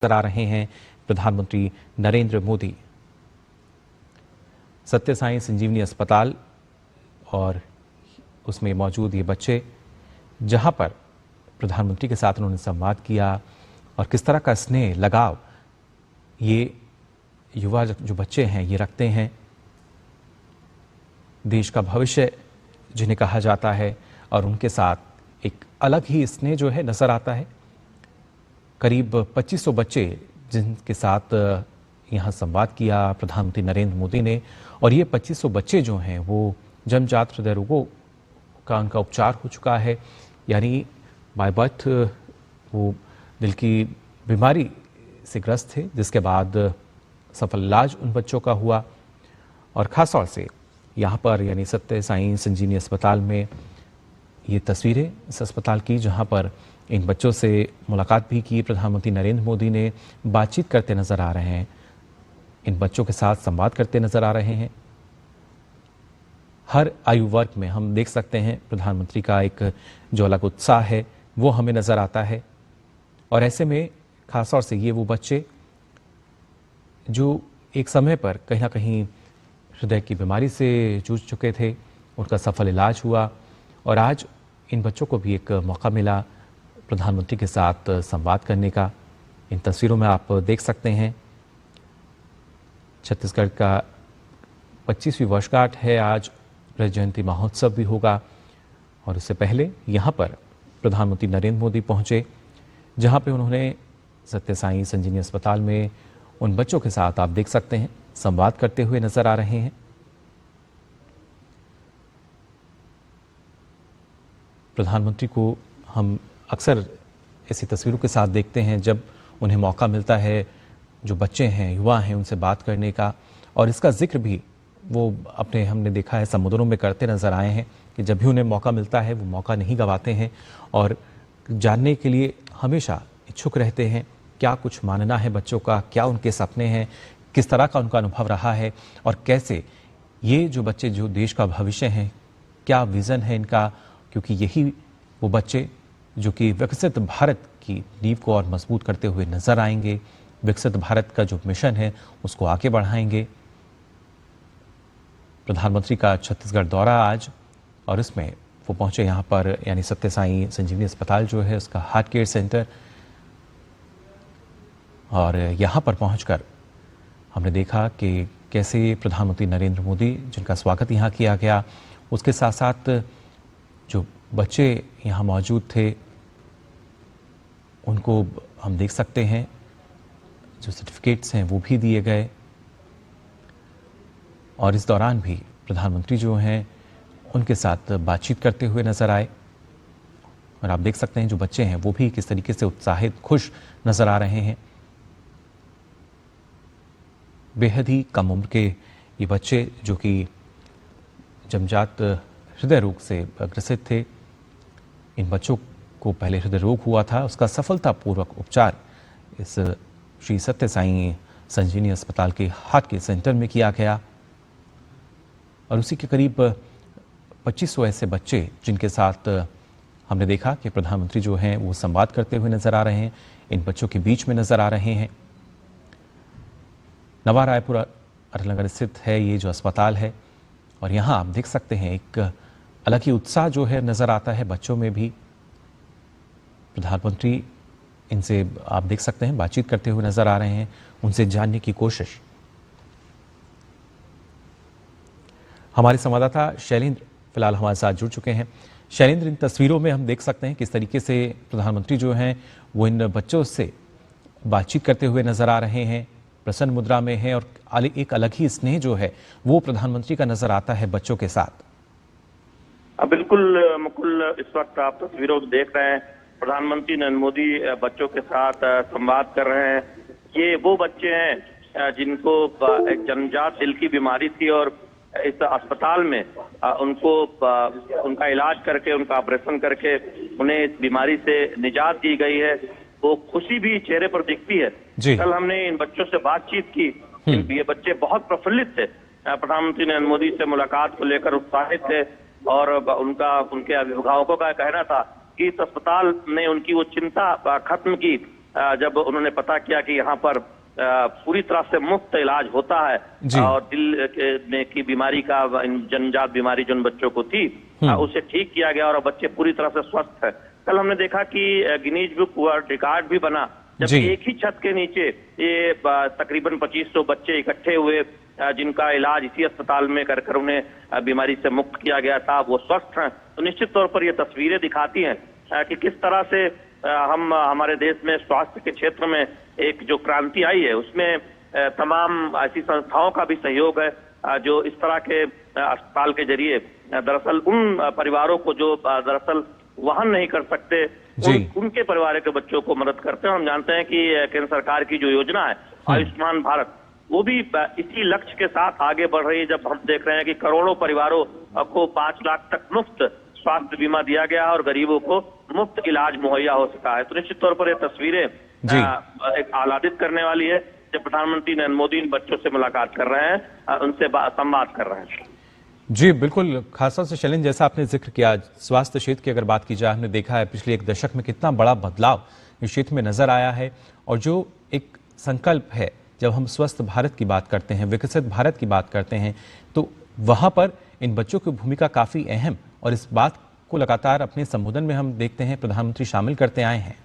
नजर आ रहे हैं प्रधानमंत्री नरेंद्र मोदी। सत्य साई संजीवनी अस्पताल और उसमें मौजूद ये बच्चे, जहां पर प्रधानमंत्री के साथ उन्होंने संवाद किया और किस तरह का स्नेह लगाव ये युवा जो बच्चे हैं ये रखते हैं। देश का भविष्य जिन्हें कहा जाता है और उनके साथ एक अलग ही स्नेह जो है नजर आता है। करीब 2500 बच्चे जिनके साथ यहाँ संवाद किया प्रधानमंत्री नरेंद्र मोदी ने, और ये 2500 बच्चे जो हैं वो जन्मजात हृदय रोगों का उनका उपचार हो चुका है, यानी बाय बर्थ वो दिल की बीमारी से ग्रस्त थे, जिसके बाद सफल इलाज उन बच्चों का हुआ। और खास तौर से यहाँ पर यानी सत्य साई संजीवनी अस्पताल में ये तस्वीरें इस अस्पताल की, जहाँ पर इन बच्चों से मुलाकात भी की प्रधानमंत्री नरेंद्र मोदी ने, बातचीत करते नजर आ रहे हैं, इन बच्चों के साथ संवाद करते नजर आ रहे हैं। हर आयु वर्ग में हम देख सकते हैं प्रधानमंत्री का एक जो अलग उत्साह है वो हमें नजर आता है। और ऐसे में खासतौर से ये वो बच्चे जो एक समय पर कहीं ना कहीं हृदय की बीमारी से जूझ चुके थे, उनका सफल इलाज हुआ और आज इन बच्चों को भी एक मौका मिला प्रधानमंत्री के साथ संवाद करने का। इन तस्वीरों में आप देख सकते हैं छत्तीसगढ़ का 25वीं वर्षगांठ है, आज रजत जयंती महोत्सव भी होगा। और उससे पहले यहाँ पर प्रधानमंत्री नरेंद्र मोदी पहुँचे, जहाँ पे उन्होंने सत्य साई संजीवनी अस्पताल में उन बच्चों के साथ आप देख सकते हैं संवाद करते हुए नजर आ रहे हैं। प्रधानमंत्री को हम अक्सर ऐसी तस्वीरों के साथ देखते हैं जब उन्हें मौका मिलता है, जो बच्चे हैं, युवा हैं, उनसे बात करने का। और इसका जिक्र भी वो अपने हमने देखा है समुद्रों में करते नजर आए हैं कि जब भी उन्हें मौका मिलता है वो मौका नहीं गंवाते हैं और जानने के लिए हमेशा इच्छुक रहते हैं क्या कुछ मानना है बच्चों का, क्या उनके सपने हैं, किस तरह का उनका अनुभव रहा है और कैसे ये जो बच्चे जो देश का भविष्य हैं, क्या विज़न है इनका, क्योंकि यही वो बच्चे जो कि विकसित भारत की नींव को और मजबूत करते हुए नजर आएंगे, विकसित भारत का जो मिशन है उसको आगे बढ़ाएंगे। प्रधानमंत्री का छत्तीसगढ़ दौरा आज, और इसमें वो पहुंचे यहाँ पर यानी सत्य साई संजीवनी अस्पताल जो है उसका हार्ट केयर सेंटर। और यहाँ पर पहुंचकर हमने देखा कि कैसे प्रधानमंत्री नरेंद्र मोदी जिनका स्वागत यहाँ किया गया, उसके साथ साथ जो बच्चे यहाँ मौजूद थे उनको हम देख सकते हैं जो सर्टिफिकेट्स हैं वो भी दिए गए। और इस दौरान भी प्रधानमंत्री जो हैं उनके साथ बातचीत करते हुए नजर आए। और आप देख सकते हैं जो बच्चे हैं वो भी किस तरीके से उत्साहित, खुश नजर आ रहे हैं। बेहद ही कम उम्र के ये बच्चे जो कि जन्मजात हृदय रोग से ग्रसित थे, इन बच्चों को पहले हृदय रोग हुआ था, उसका सफलतापूर्वक उपचार इस श्री सत्य साई संजीवनी अस्पताल के हार्ट केयर सेंटर में किया गया। और उसी के करीब 2500 ऐसे बच्चे जिनके साथ हमने देखा कि प्रधानमंत्री जो हैं वो संवाद करते हुए नजर आ रहे हैं, इन बच्चों के बीच में नजर आ रहे हैं। नवा रायपुर अटलनगर स्थित है ये जो अस्पताल है, और यहाँ आप देख सकते हैं एक अलग ही उत्साह जो है नजर आता है बच्चों में भी। प्रधानमंत्री इनसे आप देख सकते हैं बातचीत करते हुए नजर आ रहे हैं, उनसे जानने की कोशिश। हमारे संवाददाता शैलेंद्र फिलहाल हमारे साथ जुड़ चुके हैं। शैलेंद्र, इन तस्वीरों में हम देख सकते हैं किस तरीके से प्रधानमंत्री जो हैं वो इन बच्चों से बातचीत करते हुए नजर आ रहे हैं, प्रसन्न मुद्रा में है, और एक अलग ही स्नेह जो है वो प्रधानमंत्री का नजर आता है बच्चों के साथ। बिल्कुल मुकुल, इस वक्त आप तस्वीरों देख रहे हैं, प्रधानमंत्री नरेंद्र मोदी बच्चों के साथ संवाद कर रहे हैं। ये वो बच्चे हैं जिनको एक जन्मजात दिल की बीमारी थी और इस अस्पताल में उनका इलाज करके, उनका ऑपरेशन करके उन्हें इस बीमारी से निजात दी गई है। वो खुशी भी चेहरे पर दिखती है। कल हमने इन बच्चों से बातचीत की, ये बच्चे बहुत प्रफुल्लित थे, प्रधानमंत्री नरेंद्र मोदी से मुलाकात को लेकर उत्साहित थे और उनके अभिभावकों का कहना था कि इस अस्पताल ने उनकी वो चिंता खत्म की जब उन्होंने पता किया कि यहाँ पर पूरी तरह से मुफ्त इलाज होता है और दिल की बीमारी का जन्मजात बीमारी जिन बच्चों को थी उसे ठीक किया गया और बच्चे पूरी तरह से स्वस्थ है। कल हमने देखा कि गिनीज बुक वर्ल्ड रिकॉर्ड भी बना जब एक ही छत के नीचे ये तकरीबन 2500 बच्चे इकट्ठे हुए जिनका इलाज इसी अस्पताल में कर उन्हें बीमारी से मुक्त किया गया था, वो स्वस्थ हैं। तो निश्चित तौर पर ये तस्वीरें दिखाती हैं कि किस तरह से हम हमारे देश में स्वास्थ्य के क्षेत्र में एक जो क्रांति आई है उसमें तमाम ऐसी संस्थाओं का भी सहयोग है जो इस तरह के अस्पताल के जरिए दरअसल उन परिवारों को जो दरअसल वहन नहीं कर सकते उनके परिवार के बच्चों को मदद करते हैं। हम जानते हैं कि केंद्र सरकार की जो योजना है आयुष्मान भारत वो भी इसी लक्ष्य के साथ आगे बढ़ रही है। जब हम देख रहे हैं कि करोड़ों परिवारों को 5 लाख तक मुफ्त स्वास्थ्य बीमा दिया गया है और गरीबों को मुफ्त इलाज मुहैया हो सका है। तो निश्चित तौर पर ये तस्वीरें एक आह्लादित करने वाली है जब प्रधानमंत्री नरेंद्र मोदी इन बच्चों से मुलाकात कर रहे हैं, उनसे संवाद कर रहे हैं। जी बिल्कुल, खासतौर से शैलेंद्र जैसा आपने जिक्र किया, स्वास्थ्य क्षेत्र की अगर बात की जाए, हमने देखा है पिछले 1 दशक में कितना बड़ा बदलाव इस क्षेत्र में नजर आया है और जो एक संकल्प है जब हम स्वस्थ भारत की बात करते हैं, विकसित भारत की बात करते हैं, तो वहां पर इन बच्चों की भूमिका काफी अहम और इस बात को लगातार अपने संबोधन में हम देखते हैं प्रधानमंत्री शामिल करते आए हैं।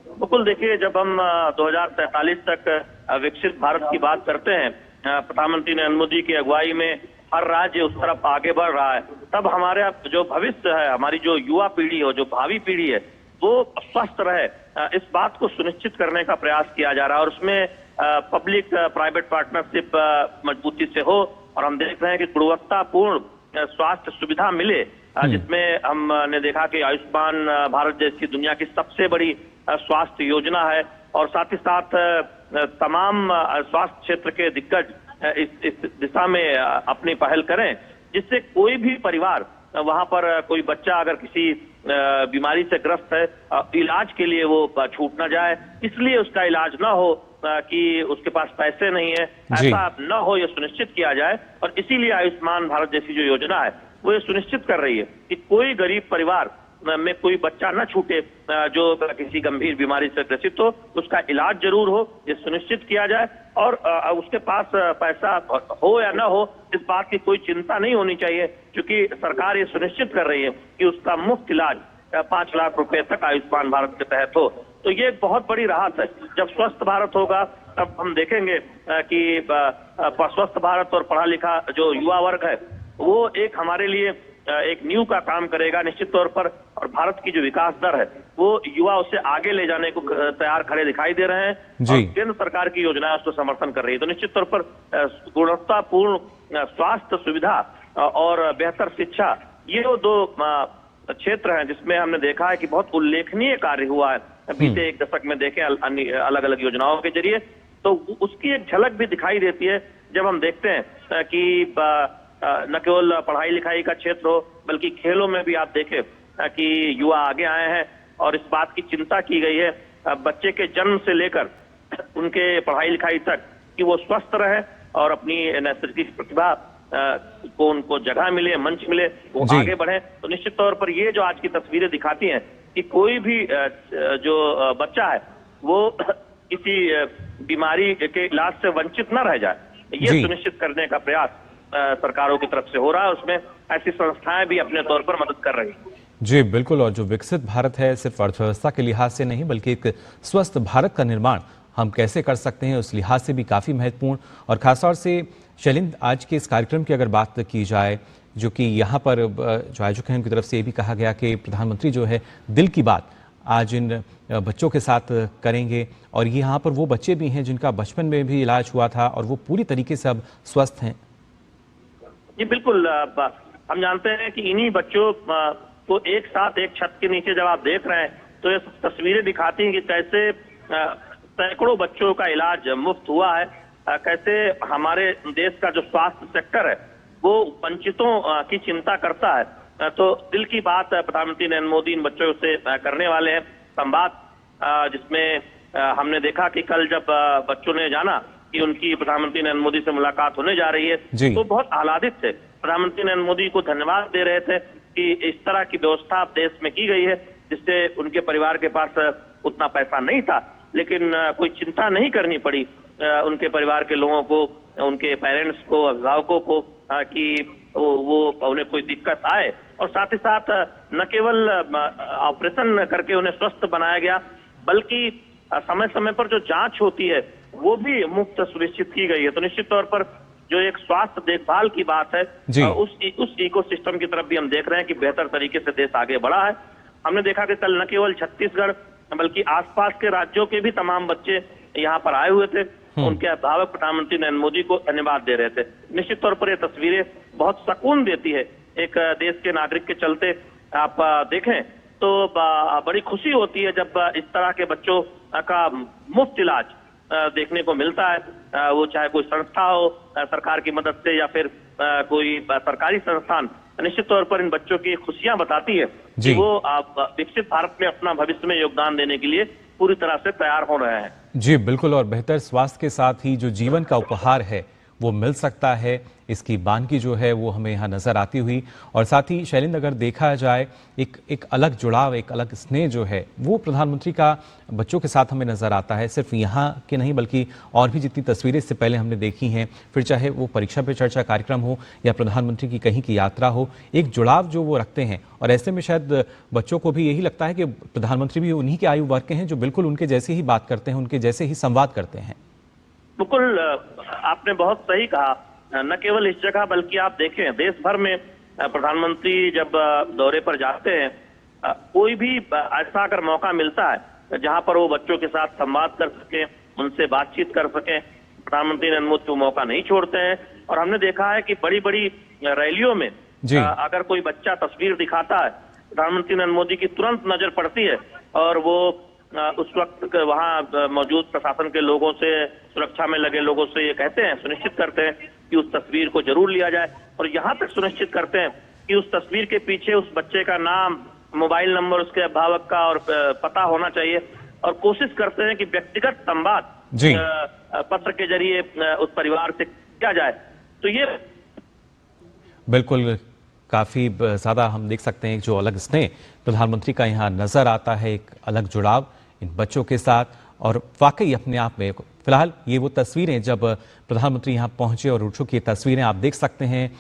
बिल्कुल, देखिए जब हम 2043 तक विकसित भारत की बात करते हैं, प्रधानमंत्री नरेंद्र मोदी की अगुवाई में हर राज्य उस तरफ आगे बढ़ रहा है, तब हमारे जो भविष्य है, हमारी जो युवा पीढ़ी है, जो भावी पीढ़ी है, वो स्वस्थ रहे, इस बात को सुनिश्चित करने का प्रयास किया जा रहा है और उसमें पब्लिक प्राइवेट पार्टनरशिप मजबूती से हो और हम देख रहे हैं कि गुणवत्तापूर्ण स्वास्थ्य सुविधा मिले, जिसमें हमने देखा कि आयुष्मान भारत जैसी दुनिया की सबसे बड़ी स्वास्थ्य योजना है और साथ ही साथ तमाम स्वास्थ्य क्षेत्र के दिग्गज इस दिशा में अपनी पहल करें जिससे कोई भी परिवार वहां पर कोई बच्चा अगर किसी बीमारी से ग्रस्त है, इलाज के लिए वो छूट ना जाए, इसलिए उसका इलाज ना हो कि उसके पास पैसे नहीं है, ऐसा न हो ये सुनिश्चित किया जाए। और इसीलिए आयुष्मान भारत जैसी जो योजना है वो ये सुनिश्चित कर रही है कि कोई गरीब परिवार में कोई बच्चा न छूटे जो किसी गंभीर बीमारी से ग्रसित हो, उसका इलाज जरूर हो, ये सुनिश्चित किया जाए और उसके पास पैसा हो या ना हो इस बात की कोई चिंता नहीं होनी चाहिए, क्योंकि सरकार ये सुनिश्चित कर रही है कि उसका मुफ्त इलाज 5 लाख रुपए तक आयुष्मान भारत के तहत हो। तो ये एक बहुत बड़ी राहत है। जब स्वस्थ भारत होगा तब हम देखेंगे कि स्वस्थ भारत और पढ़ा लिखा जो युवा वर्ग है वो एक हमारे लिए एक नींव का काम करेगा निश्चित तौर पर, और भारत की जो विकास दर है वो युवा उसे आगे ले जाने को तैयार खड़े दिखाई दे रहे हैं और केंद्र सरकार की योजना उसको समर्थन कर रही है। तो निश्चित तौर पर गुणवत्तापूर्ण स्वास्थ्य सुविधा और बेहतर शिक्षा, ये वो 2 क्षेत्र हैं जिसमें हमने देखा है कि बहुत उल्लेखनीय कार्य हुआ है बीते 1 दशक में। देखें अलग अलग योजनाओं के जरिए तो उसकी एक झलक भी दिखाई देती है जब हम देखते हैं कि न केवल पढ़ाई लिखाई का क्षेत्र हो बल्कि खेलों में भी आप देखें कि युवा आगे आए हैं और इस बात की चिंता की गई है बच्चे के जन्म से लेकर उनके पढ़ाई लिखाई तक कि वो स्वस्थ रहे और अपनी नैसर्गिक प्रतिभा को उनको जगह मिले, मंच मिले, वो आगे बढ़े। तो निश्चित तौर पर ये जो आज की तस्वीरें दिखाती हैं कि कोई भी जो बच्चा है वो किसी बीमारी के इलाज से वंचित न रह जाए, ये सुनिश्चित करने का प्रयास सरकारों की तरफ से हो रहा है। उसमें ऐसी संस्थाएं भी अपने तौर पर मदद कर रही हैं। जी बिल्कुल, और जो विकसित भारत है सिर्फ अर्थव्यवस्था के लिहाज से नहीं बल्कि एक स्वस्थ भारत का निर्माण हम कैसे कर सकते हैं उस लिहाज से भी काफी महत्वपूर्ण। और खासतौर से शैलेंद्र, आज के इस कार्यक्रम की अगर बात की जाए, जो कि यहाँ पर जो आयोजक हैं उनकी तरफ से ये भी कहा गया कि प्रधानमंत्री जो है दिल की बात आज इन बच्चों के साथ करेंगे और यहाँ पर वो बच्चे भी हैं जिनका बचपन में भी इलाज हुआ था और वो पूरी तरीके से अब स्वस्थ हैं। जी बिल्कुल, हम जानते हैं कि इन्हीं बच्चों को एक साथ एक छत के नीचे जब आप देख रहे हैं तो ये तस्वीरें दिखाती हैं कि कैसे सैकड़ों बच्चों का इलाज मुफ्त हुआ है, कैसे हमारे देश का जो स्वास्थ्य सेक्टर है वो वंचितों की चिंता करता है। तो दिल की बात प्रधानमंत्री नरेंद्र मोदी इन बच्चों से करने वाले हैं संवाद, जिसमें हमने देखा कि कल जब बच्चों ने जाना कि उनकी प्रधानमंत्री नरेंद्र मोदी से मुलाकात होने जा रही है तो बहुत आह्लादित थे, प्रधानमंत्री नरेंद्र मोदी को धन्यवाद दे रहे थे कि इस तरह की व्यवस्था देश में की गई है जिससे उनके परिवार के पास उतना पैसा नहीं था, लेकिन कोई चिंता नहीं करनी पड़ी उनके परिवार के लोगों को, उनके पेरेंट्स को, अभिभावकों को कि वो उन्हें कोई दिक्कत आए। और साथ ही साथ न केवल ऑपरेशन करके उन्हें स्वस्थ बनाया गया, बल्कि समय समय पर जो जांच होती है वो भी मुफ्त सुनिश्चित की गई है। तो निश्चित तौर पर जो एक स्वास्थ्य देखभाल की बात है, उस इकोसिस्टम की तरफ भी हम देख रहे हैं कि बेहतर तरीके से देश आगे बढ़ा है। हमने देखा कि कल न केवल छत्तीसगढ़ बल्कि आसपास के राज्यों के भी तमाम बच्चे यहाँ पर आए हुए थे। उनके अभिभावक प्रधानमंत्री नरेंद्र मोदी को धन्यवाद दे रहे थे। निश्चित तौर पर ये तस्वीरें बहुत सुकून देती है। एक देश के नागरिक के चलते आप देखें तो बड़ी खुशी होती है जब इस तरह के बच्चों का मुफ्त इलाज देखने को मिलता है। वो चाहे कोई संस्था हो सरकार की मदद से या फिर कोई सरकारी संस्थान। निश्चित तौर पर इन बच्चों की खुशियां बताती है कि वो विकसित भारत में अपना भविष्य में योगदान देने के लिए पूरी तरह से तैयार हो रहे हैं। जी बिल्कुल, और बेहतर स्वास्थ्य के साथ ही जो जीवन का उपहार है वो मिल सकता है, इसकी बानगी जो है वो हमें यहाँ नजर आती हुई। और साथ ही शैलेंद्र, अगर देखा जाए एक अलग जुड़ाव, एक अलग स्नेह जो है वो प्रधानमंत्री का बच्चों के साथ हमें नजर आता है। सिर्फ यहाँ के नहीं बल्कि और भी जितनी तस्वीरें इससे पहले हमने देखी हैं, फिर चाहे वो परीक्षा पे चर्चा कार्यक्रम हो या प्रधानमंत्री की कहीं की यात्रा हो, एक जुड़ाव जो वो रखते हैं। और ऐसे में शायद बच्चों को भी यही लगता है कि प्रधानमंत्री भी उन्हीं के आयु वर्ग के हैं जो बिल्कुल उनके जैसे ही बात करते हैं, उनके जैसे ही संवाद करते हैं। बिल्कुल, आपने बहुत सही कहा। न केवल इस जगह बल्कि आप देखें देश भर में प्रधानमंत्री जब दौरे पर जाते हैं, कोई भी ऐसा अगर मौका मिलता है जहां पर वो बच्चों के साथ संवाद कर सकें, उनसे बातचीत कर सकें, प्रधानमंत्री नरेंद्र मोदी वो मौका नहीं छोड़ते हैं। और हमने देखा है कि बड़ी बड़ी रैलियों में अगर कोई बच्चा तस्वीर दिखाता है, प्रधानमंत्री नरेंद्र मोदी की तुरंत नजर पड़ती है और वो उस वक्त वहां मौजूद प्रशासन के लोगों से, सुरक्षा में लगे लोगों से ये कहते हैं, सुनिश्चित करते हैं कि उस तस्वीर को जरूर लिया जाए। और यहाँ तक सुनिश्चित करते हैं कि उस तस्वीर के पीछे उस बच्चे का नाम, मोबाइल नंबर, उसके अभिभावक का और पता होना चाहिए। और कोशिश करते हैं कि व्यक्तिगत संवाद पत्र के जरिए उस परिवार से किया जाए। तो ये बिल्कुल काफी ज्यादा हम देख सकते हैं जो अलग स्नेह प्रधानमंत्री का यहाँ नजर आता है, एक अलग जुड़ाव इन बच्चों के साथ। और वाकई अपने आप में फिलहाल ये वो तस्वीरें जब प्रधानमंत्री यहाँ पहुंचे और रोड शो की तस्वीरें आप देख सकते हैं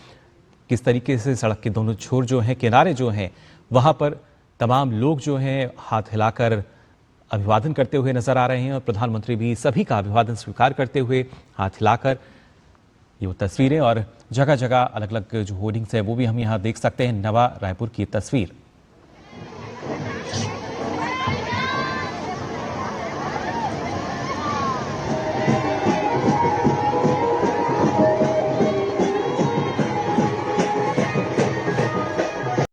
किस तरीके से सड़क के दोनों छोर जो हैं, किनारे जो हैं, वहां पर तमाम लोग जो हैं हाथ हिलाकर अभिवादन करते हुए नजर आ रहे हैं और प्रधानमंत्री भी सभी का अभिवादन स्वीकार करते हुए हाथ हिलाकर। ये वो तस्वीरें और जगह जगह अलग अलग जो होर्डिंग्स है वो भी हम यहाँ देख सकते हैं। नवा रायपुर की तस्वीर।